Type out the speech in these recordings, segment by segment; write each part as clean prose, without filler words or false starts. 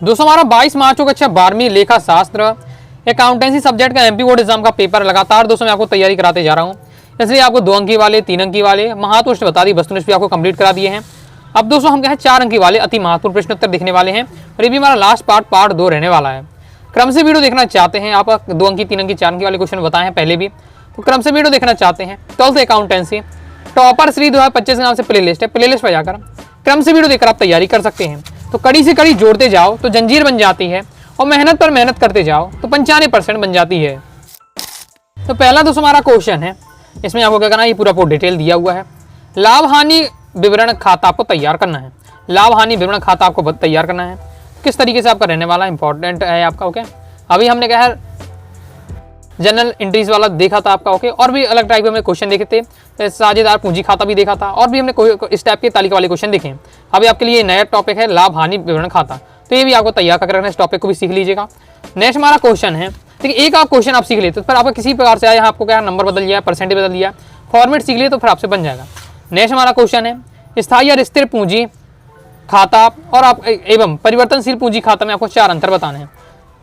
दोस्तों हमारा 22 मार्च को कक्षा 12वीं लेखा शास्त्र अकाउंटेंसी सब्जेक्ट का एमपी बोर्ड एग्जाम का पेपर लगातार दोस्तों मैं आपको तैयारी कराते जा रहा हूँ। इसलिए आपको 2 अंकी वाले, 3 अंकी वाले महत्वपूर्ण बता दी, वस्तुनिष्ठ भी आपको कंप्लीट करा दिए हैं। अब दोस्तों हम क्या है 4 अंकी वाले अति महत्वपूर्ण प्रश्न उत्तर दिखने वाले हैं और ये भी हमारा लास्ट पार्ट 2 रहने वाला है। क्रम से वीडियो देखना चाहते हैं आप, 2 अंकी, 3 अंकी, 4 अंकी वाले क्वेश्चन बताए हैं पहले भी, तो क्रम से वीडियो देखना चाहते हैं 12th अकाउंटेंसी टॉपर श्री 2025 के नाम से प्लेलिस्ट है, प्लेलिस्ट पर जाकर क्रम से वीडियो देखकर आप तैयारी कर सकते हैं। तो कड़ी से कड़ी जोड़ते जाओ तो जंजीर बन जाती है और मेहनत पर मेहनत करते जाओ तो 95% बन जाती है। तो पहला दोस्तों हमारा क्वेश्चन है, इसमें आपको क्या करना है, ये पूरा डिटेल दिया हुआ है। लाभ हानि विवरण खाता आपको तैयार करना है। लाभ हानि विवरण खाता आपको तैयार करना है। किस तरीके से आपका रहने वाला इंपॉर्टेंट है आपका। ओके, अभी हमने क्या है जनरल एंट्रीज वाला देखा था आपका। ओके, और भी अलग टाइप के हमने क्वेश्चन देखे थे, साझेदार पूंजी खाता भी देखा था और भी हमने इस टाइप के तालिका वाले क्वेश्चन देखे। अभी आपके लिए नया टॉपिक है लाभ हानि विवरण खाता, तो ये भी आपको तैयार कर रखना है, इस टॉपिक को भी सीख लीजिएगा। नेक्स्ट हमारा क्वेश्चन है, ठीक है, एक आप क्वेश्चन आप सीख लेते तो फिर आपका किसी प्रकार से यहाँ आपको क्या नंबर बदल दिया, परसेंटेज बदल दिया, फॉर्मेट सीख लिए तो फिर आपसे बन जाएगा। नेक्स्ट हमारा क्वेश्चन है स्थायी और स्थिर पूंजी खाता और आप एवं परिवर्तनशील पूंजी खाता में आपको 4 अंतर बताने हैं।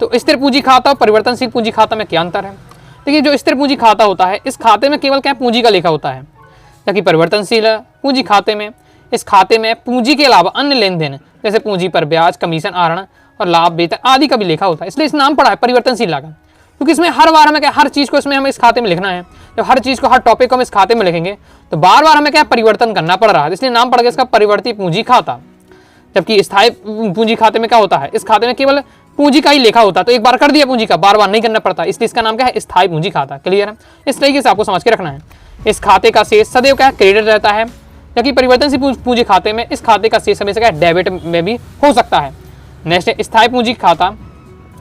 तो स्थिर पूंजी खाता और परिवर्तनशील पूंजी खाता में क्या अंतर है। देखिए, जो स्थिर पूंजी खाता होता है इस खाते में केवल क्या पूंजी का लेखा होता है, जबकि परिवर्तनशील पूंजी खाते में इस खाते में पूंजी के अलावा अन्य लेन देन जैसे पूंजी पर ब्याज, कमीशन, आहरण और लाभ, वेतन आदि का भी लेखा होता है। इसलिए इस नाम पड़ा है परिवर्तनशील लागत, क्योंकि इसमें हर बार हमें क्या हर चीज़ को इसमें हमें इस खाते में लिखना है। जब हर चीज़ को हर टॉपिक को हम इस खाते में लिखेंगे तो बार बार हमें क्या परिवर्तन करना पड़ रहा है, इसलिए नाम पड़ गया इसका परिवर्ती पूंजी खाता। जबकि स्थायी पूंजी खाते में क्या होता है, इस खाते में केवल पूंजी का ही लेखा होता है, तो एक बार कर दिया पूंजी का, बार बार नहीं करना पड़ता, इसलिए इसका नाम क्या है स्थायी पूंजी खाता। क्लियर है, इस तरीके से आपको समझ के रखना है। इस खाते का शेष सदैव क्या क्रेडिट रहता है, जबकि परिवर्तनशील पूंजी खाते में इस खाते का शेष हमेशा क्या डेबिट में भी हो सकता है। नेक्स्ट स्थायी पूंजी खाता,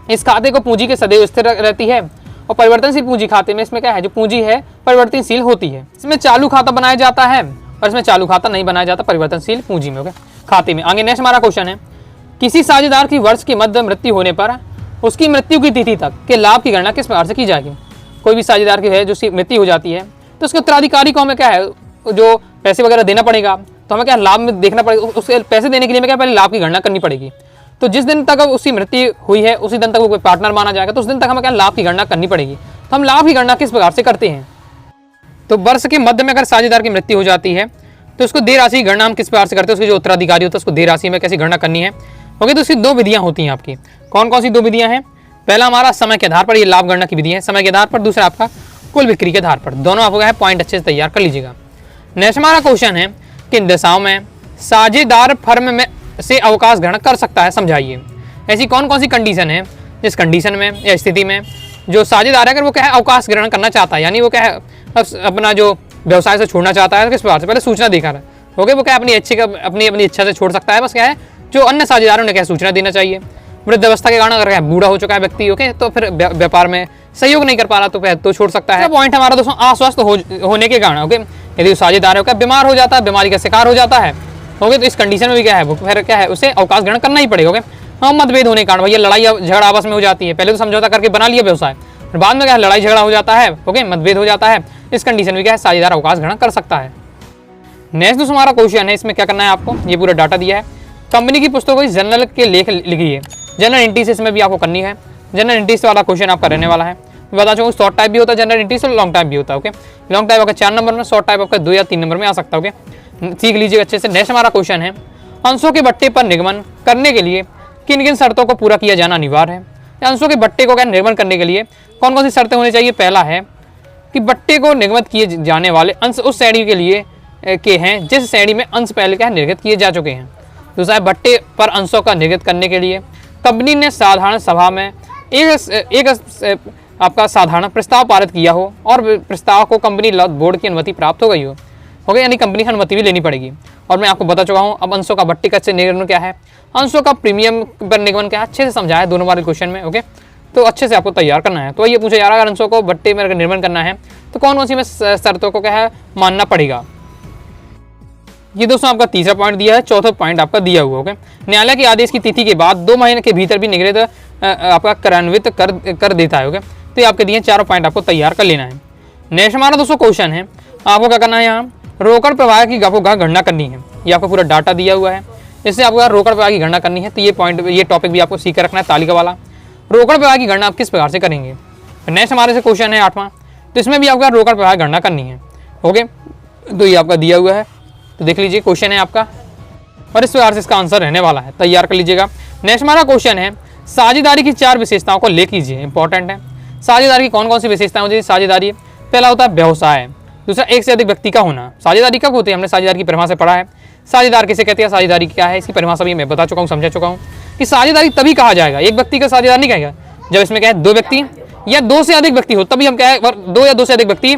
इस खाते को पूंजी के सदैव स्थिर रहती है और परिवर्तनशील पूंजी खाते में इसमें क्या है जो पूंजी है परिवर्तनशील होती है। इसमें चालू खाता बनाया जाता है और इसमें चालू खाता नहीं बनाया जाता परिवर्तनशील पूंजी में। ओके, खाते में आगे नेक्स्ट हमारा क्वेश्चन है, किसी साझेदार की वर्ष के मध्य मृत्यु होने पर उसकी मृत्यु की तिथि तक के लाभ की गणना किस प्रकार से की जाएगी। कोई भी साझेदार की है जो उसकी मृत्यु हो जाती है तो उसके उत्तराधिकारी को हमें क्या है जो पैसे वगैरह देना पड़ेगा, तो हमें क्या लाभ में देखना पड़ेगा, उसके पैसे देने के लिए हमें क्या पहले लाभ की गणना करनी पड़ेगी। तो जिस दिन तक उसकी मृत्यु हुई है उसी दिन तक वो कोई पार्टनर माना जाएगा, तो उस दिन तक हमें क्या लाभ की गणना करनी पड़ेगी। तो हम लाभ की गणना किस प्रकार से करते हैं, तो वर्ष के मध्य में अगर साझेदार की मृत्यु हो जाती है तो उसको देय राशि की गणना हम किस प्रकार से करते हैं, उसके जो उत्तराधिकारी होता है उसको देय राशि में कैसी गणना करनी है। ओके, तो इसकी 2 विधियां होती हैं आपकी। कौन कौन सी 2 विधियां हैं, पहला हमारा समय के आधार पर, ये लाभ गणना की विधि है समय के आधार पर, दूसरा आपका कुल बिक्री के आधार पर। दोनों आपको क्या है पॉइंट अच्छे से तैयार कर लीजिएगा। नेक्स्ट हमारा क्वेश्चन है, किन दशाओं में साझेदार फर्म में से अवकाश ग्रहण कर सकता है, समझाइए। ऐसी कौन कौन सी कंडीशन है जिस कंडीशन में या स्थिति में जो साझेदार है अगर वो क्या है अवकाश ग्रहण करना चाहता है, यानी वो क्या है अपना जो व्यवसाय से छोड़ना चाहता है, किस प्रकार से पहले सूचना देकर। ओके, वो क्या अपनी इच्छा से छोड़ सकता है, बस क्या है जो अन्य साझेदारों ने क्या सूचना देना चाहिए। वृद्धावस्था के कारण अगर क्या बूढ़ा हो चुका है व्यक्ति, ओके, तो फिर व्यापार में सहयोग नहीं कर पा रहा तो फिर तो छोड़ सकता है। पॉइंट हमारा दोस्तों अस्वस्थ होने के कारण, ओके, यदि साझेदार क्या बीमार हो जाता है, बीमारी का शिकार हो जाता है, ओके, तो इस कंडीशन में भी क्या है वो फिर क्या है उसे अवकाश ग्रहण करना ही पड़ेगा। ओके, हाँ, मतभेद होने के कारण भैया लड़ाई झगड़ा आपस में हो जाती है, पहले तो समझौता करके बना लिया व्यवसाय, फिर बाद में क्या लड़ाई झगड़ा हो जाता है, ओके, मतभेद हो जाता है, इस कंडीशन में क्या है साझेदार अवकाश ग्रहण कर सकता है। नेक्स्ट दोस्तों हमारा क्वेश्चन है, इसमें क्या करना है आपको, ये पूरा डाटा दिया है, कंपनी की पुस्तकों की जर्नल के लेख लिखिए। जनरल एंट्री से इसमें भी आपको करनी है, जनरल एंट्री वाला क्वेश्चन आपका रहने वाला है। बता चुका शॉर्ट टाइप भी होता है जनरल एंट्री से, लॉन्ग टाइप भी होता है। ओके, लॉन्ग टाइप आपका 4 नंबर में, शॉर्ट टाइप आपका 2 या 3 नंबर में आ सकता है। ओके, सीख लीजिए अच्छे से। नेक्स्ट हमारा क्वेश्चन है, अंशों के बट्टे पर निगमन करने के लिए किन किन शर्तों को पूरा किया जाना अनिवार्य है। अंशों के बट्टे को क्या निगमन करने के लिए कौन कौन सी शर्तें होनी चाहिए। पहला है कि बट्टे को निगमित किए जाने वाले अंश उस श्रेणी के लिए के हैं जिस श्रेणी में अंश पहले क्या निर्गत किए जा चुके हैं। दूसरा है बट्टे पर अंशों का निर्गत करने के लिए कंपनी ने साधारण सभा में एक आपका साधारण प्रस्ताव पारित किया हो और प्रस्ताव को कंपनी बोर्ड की अनुमति प्राप्त हो गई हो। ओके, यानी कंपनी की अनुमति भी लेनी पड़ेगी। और मैं आपको बता चुका हूँ अब अंशों का बट्टे का निगमन क्या है, अंशों का प्रीमियम पर निगमन क्या है, अच्छे से समझाया दोनों बार क्वेश्चन में। ओके, तो अच्छे से आपको तैयार करना है। तो ये पूछा जा रहा है अगर अंशों को बट्टे में निर्माण करना है तो कौन कौन सी में शर्तों को क्या है मानना पड़ेगा। ये दोस्तों आपका तीसरा पॉइंट दिया है, चौथा पॉइंट आपका दिया हुआ। ओके, न्यायालय के आदेश की तिथि के बाद 2 महीने के भीतर भी निगमित आपका कार्यान्वित कर देता है। ओके, तो ये आपके दिए 4 पॉइंट आपको तैयार कर लेना है। नेक्स्ट हमारा दोस्तों क्वेश्चन है, आपको क्या करना है, यहाँ रोकड़ प्रवाह की गणना करनी है। ये आपको पूरा डाटा दिया हुआ है। इससे आपको रोकड़ प्रवाह की गणना करनी है। तो ये टॉपिक भी आपको सीख कर रखना है, तालिका वाला। रोकड़ प्रवाह की गणना आप किस प्रकार से करेंगे। नेक्स्ट हमारे से क्वेश्चन है 8वां, तो इसमें भी आपका रोकड़ प्रवाह की गणना करनी है। ओके, तो ये आपका दिया हुआ है, तो देख लीजिए क्वेश्चन है आपका, और इस प्रकार से इसका आंसर रहने वाला है, तैयार कर लीजिएगा। नेक्स्ट हमारा क्वेश्चन है साझेदारी की 4 विशेषताओं को लिख लीजिए, इंपॉर्टेंट है। साझेदारी की कौन कौन सी विशेषताएं होती है साझेदारी। पहला होता है व्यवसाय, दूसरा एक से अधिक व्यक्ति का होना। साझेदारी कब होती है, हमने साझेदारी की परिभाषा से पढ़ा है। साझेदार किसे कहते हैं, साझेदारी क्या है, इसकी परिभाषा भी मैं बता चुका हूँ, समझा चुका हूँ कि साझेदारी तभी कहा जाएगा, एक व्यक्ति का साझेदार नहीं कहेगा, जब इसमें क्या है 2 व्यक्ति या 2 से अधिक व्यक्ति हो, तभी हम क्या है 2 या 2 से अधिक व्यक्ति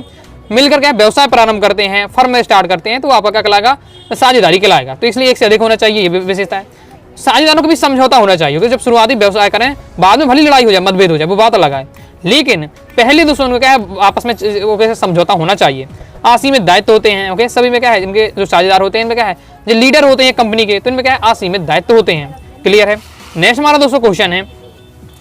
मिलकर क्या व्यवसाय प्रारंभ करते हैं, फर्म में स्टार्ट करते हैं, तो आपका क्या कहलाएगा, साझेदारी कहलाएगा। तो इसलिए एक से अधिक होना चाहिए, ये विशेषता है। साझेदारों का भी समझौता होना चाहिए, क्योंकि जब शुरुआती व्यवसाय करें, बाद में भली लड़ाई हो जाए, मतभेद हो जाए, वो बात अलग है, लेकिन पहले दोस्तों उनका क्या है आपस में समझौता होना चाहिए। आसी में दायित्व होते हैं। ओके, सभी में क्या है, इनके जो साझेदार होते हैं इनमें क्या है, जो लीडर होते हैं कंपनी के, तो इनमें क्या है आसी में दायित्व होते हैं। क्लियर है। नेक्स्ट हमारा दोस्तों क्वेश्चन है,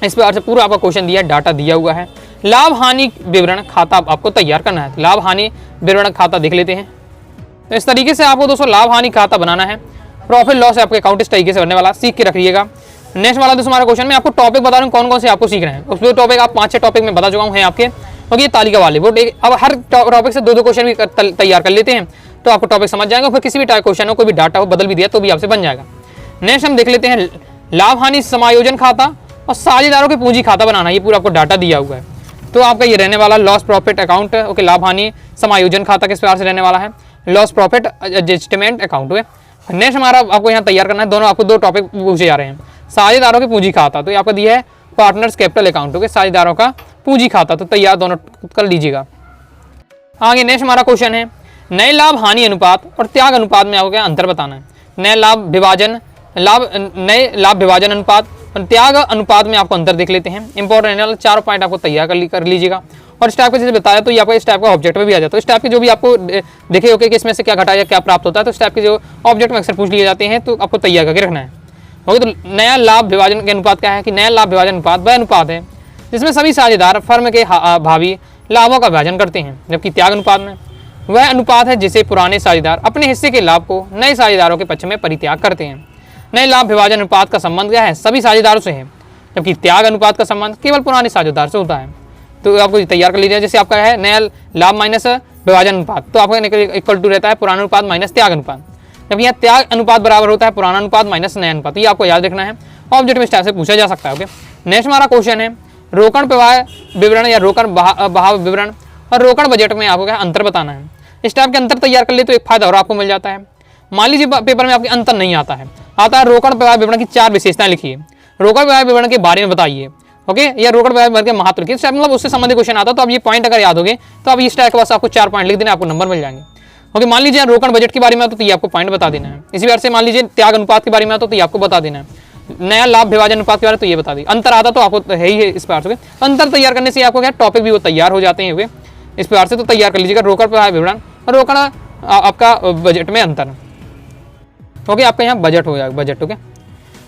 इस प्रकार से पूरा आपका क्वेश्चन दिया है, डाटा दिया हुआ है। लाभ हानि विवरण खाता आपको तैयार करना है। लाभ हानि विवरण खाता देख लेते हैं। तो इस तरीके से आपको दोस्तों लाभ हानि खाता बनाना है। प्रॉफिट लॉस आपके अकाउंट इस तरीके से बनने वाला, सीख के रखिएगा। नेक्स्ट वाला दोस्तों हमारा क्वेश्चन में आपको टॉपिक बता रहा हूँ कौन कौन से आपको सीख रहे हैं। उसमें टॉपिक आप 5-6 टॉपिक में बता चुका हूँ हैं आपके, और ये तालिका वाले वो अब हर टॉपिक से 2-2 क्वेश्चन भी तैयार कर लेते हैं, तो आपको टॉपिक समझ जाएगा। फिर किसी भी क्वेश्चन हो, कोई भी डाटा हो बदल भी दिया तो भी आपसे बन जाएगा। नेक्स्ट हम देख लेते हैं लाभ हानि समायोजन खाता और साझेदारों के पूंजी खाता बनाना। ये पूरा आपको डाटा दिया हुआ है, तो आपका ये रहने वाला लॉस प्रॉफिट अकाउंट। ओके, लाभ हानि समायोजन खाता किस प्रकार से रहने वाला है, लॉस प्रॉफिट एडजस्टमेंट अकाउंट। हुए नेक्स्ट हमारा आपको यहाँ तैयार करना है, दोनों आपको 2 टॉपिक पूछे जा रहे हैं। साझेदारों के पूंजी खाता, तो आपका दिया है पार्टनर्स कैपिटल अकाउंट। ओके, साझेदारों का पूंजी खाता, तो तैयार दोनों कर लीजिएगा। आगे नेक्स्ट हमारा क्वेश्चन है नए लाभ हानि अनुपात और त्याग अनुपात में आपको क्या अंतर बताना है। नए लाभ विभाजन अनुपात और त्याग अनुपात में आपको अंतर देख लेते हैं। इंपॉर्टेंट 4 पॉइंट आपको तैयार कर लीजिएगा। और इस टाइप का जैसे बताया, तो ये आपको इस टाइप का ऑब्जेक्ट में भी आ जाता है। तो इस टाइप के जो भी आपको देखे होके कि इसमें से क्या घटा या क्या प्राप्त होता है, तो इस टाइप के जो ऑब्जेक्ट में अक्सर पूछ लिए जाते हैं, तो आपको तैयार करके रखना है। ओके, तो नया लाभ विभाजन के अनुपात क्या है कि नया लाभ विभाजन अनुपात वह अनुपात है जिसमें सभी साझेदार फर्म के भावी लाभों का विभाजन करते हैं। जबकि त्याग अनुपात में वह अनुपात है जिसे पुराने साझेदार अपने हिस्से के लाभ को नए साझेदारों के पक्ष में परित्याग करते हैं। नए लाभ विभाजन अनुपात का संबंध क्या है, सभी साझेदारों से है, जबकि त्याग अनुपात का संबंध केवल पुराने साझेदार से होता है। तो आपको तैयार कर लीजिए। जैसे आपका है नया लाभ माइनस विभाजन अनुपात, तो आपका इक्वल टू रहता है पुराना अनुपात माइनस त्याग अनुपात। जब यहाँ त्याग अनुपात बराबर होता है पुराना अनुपात माइनस नया अनुपात। ये आपको याद रखना है, ऑब्जेक्ट में इस टाइप से पूछा जा सकता है। ओके, नेक्स्ट हमारा क्वेश्चन है रोकड़ प्रवाह विवरण या रोकड़ बहाव विवरण और रोकड़ बजट में आपको क्या अंतर बताना है। इस टाइप के अंतर तैयार कर ले तो एक फायदा और आपको मिल जाता है। मान लीजिए पेपर में आपके अंतर नहीं आता है रोकड़ प्रवाह विवरण की 4 विशेषताएं लिखिए, रोकड़ प्रवाह विवरण के बारे में बताइए। ओके, या रोकड़ प्रवाह विवरण के महत्व लिखिए, मतलब उससे संबंधित क्वेश्चन आता है। तो अब ये पॉइंट अगर याद होगे तो अब इस टाइप के पास आपको 4 पॉइंट लिख देना, आपको नंबर मिल जाएंगे। ओके, मान लीजिए रोकड़ बजट के बारे में तो ये आपको पॉइंट बता देना है। इसी बार से मान लीजिए त्याग अनुपात के बारे में तो ये आपको बता देना है। नया लाभ विभाजन अनुपात के बारे में तो ये बता दी। अंतर आता तो आपको है ही है इस प्रकार से। अंतर तैयार करने से आपको क्या टॉपिक भी वो तैयार हो जाते हैं इस प्रकार से। तो तैयार कर लीजिएगा रोकड़ प्रवाह विवरण और रोकड़ आपका बजट में अंतर। ओके, आपका यहाँ बजट हो जाएगा बजट। ओके,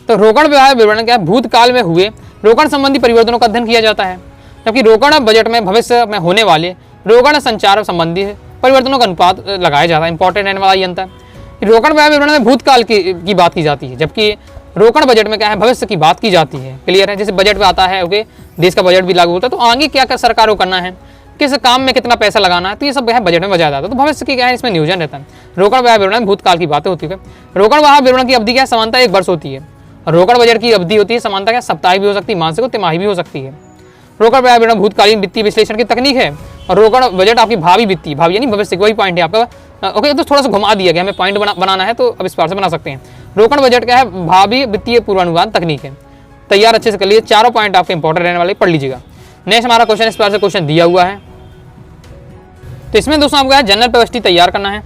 तो रोकड़ प्रवाह विवरण क्या भूतकाल में हुए रोकड़ संबंधी परिवर्तनों का अध्ययन किया जाता है, जबकि रोकड़ बजट में भविष्य में होने वाले रोकड़ संचार संबंधी परिवर्तनों का अनुपात लगाया जाता है। इंपॉर्टेंट रहने वाला ये अंतर। रोकड़ प्रवाह विवरण में भूतकाल की बात की जाती है, जबकि रोकड़ बजट में क्या है भविष्य की बात की जाती है। क्लियर है। जैसे बजट में आता है ओके, देश का बजट भी लागू होता है, तो आगे क्या क्या सरकार को करना है, किस काम में कितना पैसा लगाना है, तो ये सब है बजट में बजाया जाता है। तो भविष्य की क्या है इसमें नियोजन रहता है। रोकड़ प्रवाह विवरण में भूतकाल की बातें होती है। रोकड़ प्रवाह विवरण की अवधि क्या है, समानता 1 वर्ष होती है। और रोकड़ बजट की अवधि होती है समानता क्या, सप्ताह भी हो सकती है, मासिक और तिमाही भी हो सकती है। रोकड़ प्रवाह विवरण भूतकालीन वित्तीय विश्लेषण की तकनीक है और रोकड़ बजट आपकी भावी वित्तीय, भावी यानी भविष्य, वही पॉइंट है आपका। ओके, तो थोड़ा सा घुमा दिया गया, हमें पॉइंट बनाना है तो अब इस प्रकार से बना सकते हैं। रोकड़ बजट क्या है, भावी वित्तीय पूर्वानुमान तकनीक है। तैयार अच्छे से कर लीजिए, 4 पॉइंट आपके इंपॉर्टेंट रहने वाले, पढ़ लीजिएगा। नेक्स्ट हमारा क्वेश्चन इस प्रकार से क्वेश्चन दिया हुआ है, तो इसमें दोस्तों आपको जनरल प्रविष्टि तैयार करना है।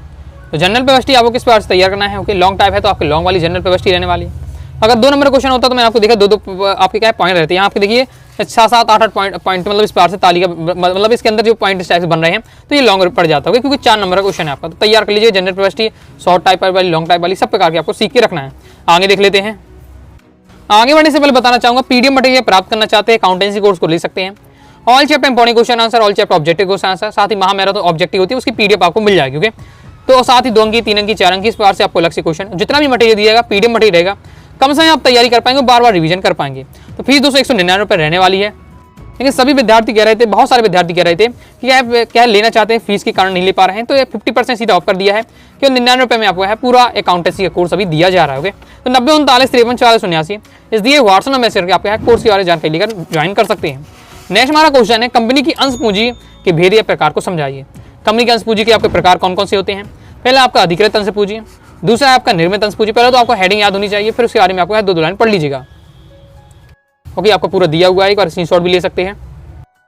तो जनरल प्रविष्टि आपको किस प्रकार से तैयार करना है। ओके, लॉन्ग टाइप है तो आपकी लॉन्ग वाली जनरल प्रविष्टि रहने वाली है। अगर 2 नंबर क्वेश्चन होता तो मैंने आपको देखा 2 आपके क्या पॉइंट रहते हैं। यहाँ आपके देखिए 6-7-8 पॉइंट मतलब इस प्रकार से तालिका, मतलब इसके अंदर जो पॉइंट इस टाइप से बन रहे हैं, तो ये लॉन्ग पड़ जाता है क्योंकि 4 नंबर का क्वेश्चन है आपका। तो तैयार कर लीजिए जनरल प्रविष्टि, शॉर्ट टाइप वाली, लॉन्ग टाइप वाली, सब प्रकार की आपको सीख के रखना है। आगे देख लेते हैं। आगे बढ़ने से पहले बताना चाहूंगा पीडीएफ मटेरियल प्राप्त करना चाहते हैं अकाउंटेंसी कोर्स को ले सकते हैं। All chapter important question answer, all chapter objective question answer, साथ ही महामैराथन ऑब्जेक्टिव होती है, उसकी पीडीएफ आपको मिल जाएगी। ओके, तो साथ ही 2 अंक, 3 अंक, 4 अंक, इस प्रकार से आपको अलग से क्वेश्चन जितना भी मटेरियल दिएगा पीडीएफ मटेरियल रहेगा, कम समय आप तैयारी कर पाएंगे, बार बार रिवीजन कर पाएंगे। तो फीस दोस्तों 199 रुपये रहने वाली है। लेकिन सभी विद्यार्थी कह रहे थे, बहुत सारे विद्यार्थी कह रहे थे कि आप क्या लेना चाहते हैं, फीस के कारण नहीं ले पा रहे हैं, तो ये 50% सीधा ऑफ कर दिया है कि 99 रुपये में आपको है पूरा अकाउंटेंसी का कोर्स अभी दिया जा रहा है। ओके, तो 90 39 53 40 79 इस दिए व्हाट्सएप में मैसेज करके आपके है कोर्स के बारे में जानकारी लेकर ज्वाइन कर सकते हैं। नेक्स्ट हमारा क्वेश्चन है, कंपनी की अंश पूंजी के भेद या प्रकार को समझाइए। कंपनी के अंश पूंजी के आपके प्रकार कौन कौन से होते हैं? पहला आपका अधिकृत अंश पूंजी, दूसरा है आपका निर्मित अंश पूंजी। पहले तो आपको हेडिंग याद होनी चाहिए, फिर उसके बारे में आपको 2 लाइन पढ़ लीजिएगा। ओके, आपको पूरा दिया हुआ है, एक बार स्क्रीनशॉट भी ले सकते हैं।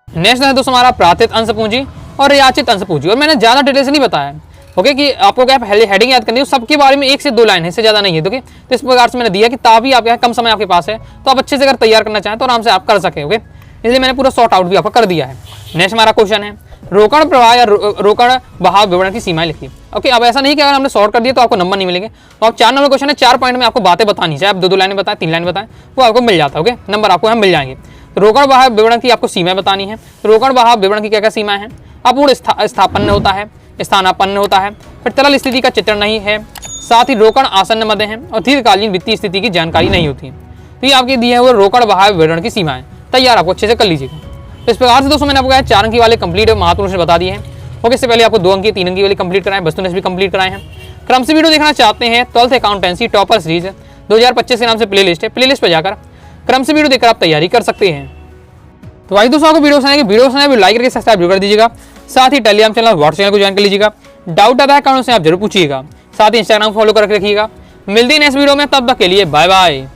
नेक्स्ट है दोस्तों हमारा प्राथित अंश पूंजी और याचित अंश पूंजी, और मैंने ज़्यादा डिटेल से नहीं बताया है। ओके, कि आपको क्या हेडिंग याद करनी है, सबके बारे में 1 से 2 लाइन है, इससे ज़्यादा नहीं है। ओके, तो इस प्रकार से मैंने दिया कि ताकि आप कम समय आपके पास है तो आप अच्छे से अगर तैयार करना चाहें तो आराम से आप कर सकें। ओके, इसलिए मैंने पूरा सॉर्ट आउट भी आपको कर दिया है। नेक्स्ट हमारा क्वेश्चन है, रोकड़ प्रवाह या रोकड़ बहाव विवरण की सीमाएं लिखिए। ओके, अब ऐसा नहीं कि अगर हमने सॉर्ट कर दिया तो आपको नंबर नहीं मिलेंगे। तो आप 4 नंबर क्वेश्चन है, 4 पॉइंट में आपको बातें बतानी, चाहे आप 2 लाइन बताएं, 3 लाइन बताएं, वो आपको मिल जाता है। ओके, नंबर आपको हम मिल जाएंगे। रोकड़ बहाव विवरण की आपको सीमाएं बतानी है। रोकड़ बहाव विवरण की क्या क्या सीमाएं हैं? अपूर्ण स्थापन्न होता है, स्थानापन्न होता है, फिर तरल स्थिति का चित्रण नहीं है, साथ ही रोकड़ आसन्न मध्य है और दीर्घकालीन वित्तीय स्थिति की जानकारी नहीं होती है। तो ये आपके दिए हुए रोकड़ बहाव विवरण की सीमाएं तैयार आपको अच्छे से कर लीजिएगा। तो इस प्रकार से दोस्तों मैंने आपको 4 अंक वाले कंप्लीट महत्वपूर्ण से बता दिए हैं। ओके, इससे पहले आपको 2 अंक 3 अंक वाले कंप्लीट कराएं, वस्तुनिष्ठ भी कंप्लीट कराए हैं। क्रम से वीडियो देखना चाहते हैं 12th अकाउंटेंसी टॉपर सीरीज 2025 के नाम से प्लेलिस्ट है, प्लेलिस्ट पर जाकर क्रम से वीडियो देखकर आप तैयारी कर सकते हैं। तो भाई दोस्तों, आपको वीडियो पसंद है लाइक करके सब्सक्राइब कर दीजिएगा। साथ ही टेलीग्राम चैनल व्हाट्सएप चैनल को ज्वाइन कर लीजिएगा। डाउट आता है कमेंट से आप जरूर पूछिएगा। साथ ही इंस्टाग्राम फॉलो कर रखिएगा। मिलते हैं नेक्स्ट वीडियो में, तब तक के लिए बाय बाय।